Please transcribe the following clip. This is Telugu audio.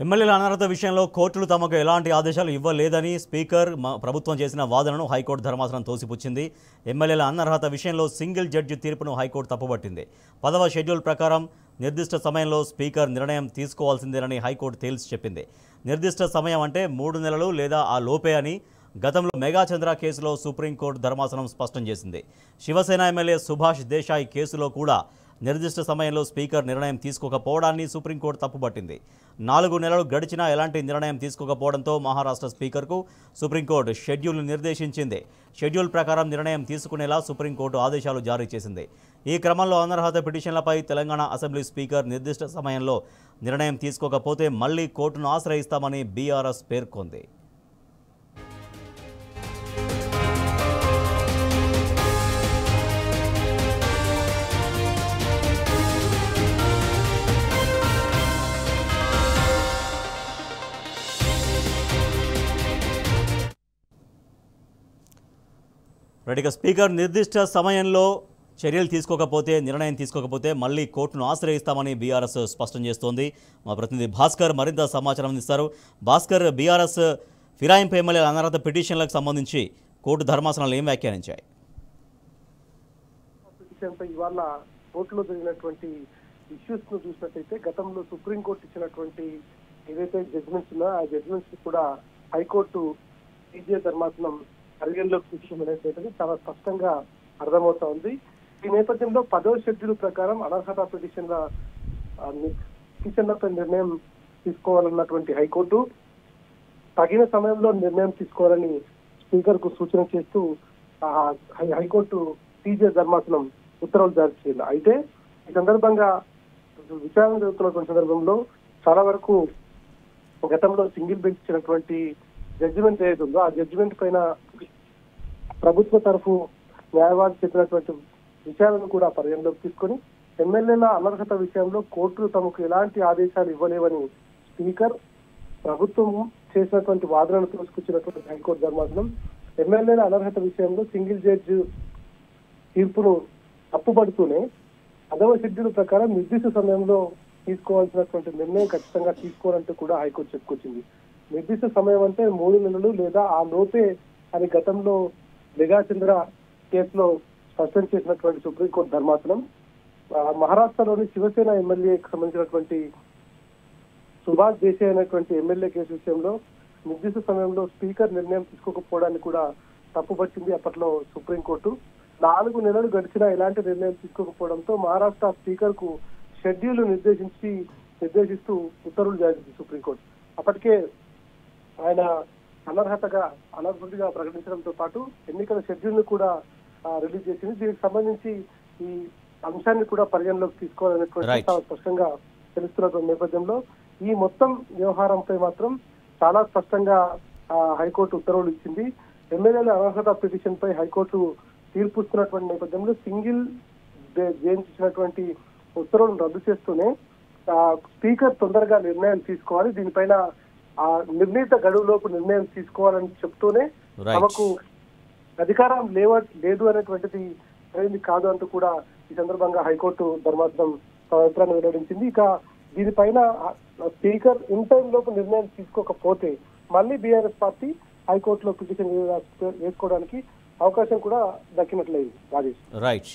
ఎమ్మెల్యేల అనర్హత విషయంలో కోర్టులు తమకు ఎలాంటి ఆదేశాలు ఇవ్వలేదని స్పీకర్ ప్రభుత్వం చేసిన వాదనను హైకోర్టు ధర్మాసనం తోసిపుచ్చింది. ఎమ్మెల్యేల అనర్హత విషయంలో సింగిల్ జడ్జి తీర్పును హైకోర్టు తప్పుపట్టింది. 10వ షెడ్యూల్ ప్రకారం నిర్దిష్ట సమయంలో స్పీకర్ నిర్ణయం తీసుకోవాల్సిందేనని హైకోర్టు తేల్చి చెప్పింది. నిర్దిష్ట సమయం అంటే 3 నెలలు లేదా ఆ లోపే అని గతంలో మెగాచంద్ర కేసులో సుప్రీంకోర్టు ధర్మాసనం స్పష్టం చేసింది. శివసేన ఎమ్మెల్యే సుభాష్ దేశాయ్ కేసులో కూడా నిర్దిష్ట సమయంలో స్పీకర్ నిర్ణయం తీసుకోకపోవడాన్ని సుప్రీంకోర్టు తప్పుపట్టింది. 4 నెలలు గడిచినా ఎలాంటి నిర్ణయం తీసుకోకపోవడంతో మహారాష్ట్ర స్పీకర్కు సుప్రీంకోర్టు షెడ్యూల్ను నిర్దేశించింది. షెడ్యూల్ ప్రకారం నిర్ణయం తీసుకునేలా సుప్రీంకోర్టు ఆదేశాలు జారీ చేసింది. ఈ క్రమంలో అనర్హత పిటిషన్లపై తెలంగాణ అసెంబ్లీ స్పీకర్ నిర్దిష్ట సమయంలో నిర్ణయం తీసుకోకపోతే మళ్లీ కోర్టును ఆశ్రయిస్తామని బీఆర్ఎస్ పేర్కొంది. రెడ్డిగా స్పీకర్ నిర్దిష్ట సమయంలో చర్యలు నిర్ణయం తీసుకోకపోతే మళ్లీ కోర్టును ఆశ్రయిస్తామని బీఆర్ఎస్ స్పష్టం చేస్తోంది. మా ప్రతినిధి భాస్కర్ మరింత సమాచారం అందిస్తారు. భాస్కర్, బీఆర్ఎస్ ఫిరాయింపు ఎమ్మెల్యేల అనర్హత పిటిషన్లకు సంబంధించి కోర్టు ధర్మాసనాలు ఏం వ్యాఖ్యానించాయి? పిటిషన్పై ఇవాళ కోర్టులో జరిగినటువంటి ఇష్యూస్ ను చూసినట్టయితే గతంలో సుప్రీంకోర్టు ఇచ్చినటువంటి ఏదైతే జడ్జిమెంట్స్ ఉన్నాయో ఆ జడ్జిమెంట్స్ కూడా హైకోర్టు సీజే ధర్మాసనం పరిగణలోకి తీసుకునేది చాలా స్పష్టంగా అర్థమవుతా ఉంది. ఈ నేపథ్యంలో 10వ షెడ్యూల్ ప్రకారం అనర్హత పిటిషన్లపై నిర్ణయం తీసుకోవాలన్నటువంటి హైకోర్టు తగిన సమయంలో నిర్ణయం తీసుకోవాలని స్పీకర్ కు సూచన చేస్తూ హైకోర్టు సీజే ధర్మాసనం ఉత్తర్వులు జారీ చేయాలి. అయితే ఈ సందర్భంగా విచారణ జరుగుతున్నటువంటి సందర్భంలో చాలా వరకు గతంలో సింగిల్ బెంచ్ ఇచ్చినటువంటి జడ్జిమెంట్ ఏదైతే ఉందో ఆ జడ్జిమెంట్ పైన ప్రభుత్వ తరఫు న్యాయవాది చెప్పినటువంటి విషయాలను కూడా పరిగణలోకి తీసుకొని ఎమ్మెల్యేల అనర్హత విషయంలో కోర్టులు తమకు ఎలాంటి ఆదేశాలు ఇవ్వలేవని స్పీకర్ ప్రభుత్వం చేసినటువంటి వాదనను తోసుకొచ్చినటువంటి హైకోర్టు ధర్మాసనం ఎమ్మెల్యేల అనర్హత విషయంలో సింగిల్ జడ్జి తీర్పును తప్పుపడుతూనే 10వ షెడ్యూల్ ప్రకారం నిర్దిష్ట సమయంలో తీసుకోవాల్సినటువంటి నిర్ణయం ఖచ్చితంగా తీసుకోవాలంటూ కూడా హైకోర్టు చెప్పుకొచ్చింది. నిర్దిష్ట సమయం అంటే 3 నెలలు లేదా ఆ లోపే అని గతంలో మెగాచంద్ర కేసులో స్పష్టం చేసినటువంటి సుప్రీంకోర్టు ధర్మాసనం మహారాష్ట్రలోని శివసేన ఎమ్మెల్యేకి సంబంధించినటువంటి సుభాష్ దేశాయ్ అనేటువంటి ఎమ్మెల్యే కేసు విషయంలో నిర్దిష్ట సమయంలో స్పీకర్ నిర్ణయం తీసుకోకపోవడాన్ని కూడా తప్పుపట్టింది. అప్పట్లో సుప్రీంకోర్టు 4 నెలలు గడిచినా ఎలాంటి నిర్ణయం తీసుకోకపోవడంతో మహారాష్ట్ర స్పీకర్ కు షెడ్యూల్ నిర్దేశిస్తూ ఉత్తర్వులు జారీ చేసింది సుప్రీంకోర్టు. అప్పటికే ఆయన అనర్హతగా ప్రకటించడంతో పాటు ఎన్నికల షెడ్యూల్ ను కూడా రిలీజ్ చేసింది. దీనికి సంబంధించి ఈ అంశాన్ని కూడా పరిగణలోకి తీసుకోవాలనేటువంటి చాలా స్పష్టంగా తెలుస్తున్నటువంటి నేపథ్యంలో ఈ మొత్తం వ్యవహారంపై మాత్రం చాలా స్పష్టంగా హైకోర్టు ఉత్తర్వులు ఇచ్చింది. ఎమ్మెల్యేల అనర్హత పిటిషన్ పై హైకోర్టు తీర్పు ఇస్తున్నటువంటి నేపథ్యంలో సింగిల్ బెంచ్ ఇచ్చినటువంటి ఉత్తర్వులను రద్దు చేస్తూనే స్పీకర్ తొందరగా నిర్ణయం తీసుకోవాలి, దీనిపైన ఆ నిర్ణీత గడువులోపు నిర్ణయం తీసుకోవాలని చెప్తూనే తమకు అధికారం లేదు అనేటువంటిది సరైనది కాదు అంటూ కూడా ఈ సందర్భంగా హైకోర్టు ధర్మాసనం అభిప్రాయాన్ని వెల్లడించింది. ఇక దీనిపైన స్పీకర్ ఇన్ టైం లోపు నిర్ణయం తీసుకోకపోతే మళ్ళీ బీఆర్ఎస్ పార్టీ హైకోర్టులో పిటిషన్ వేసుకోవడానికి అవకాశం కూడా దక్కినట్లయింది. రాజేష్. రైట్.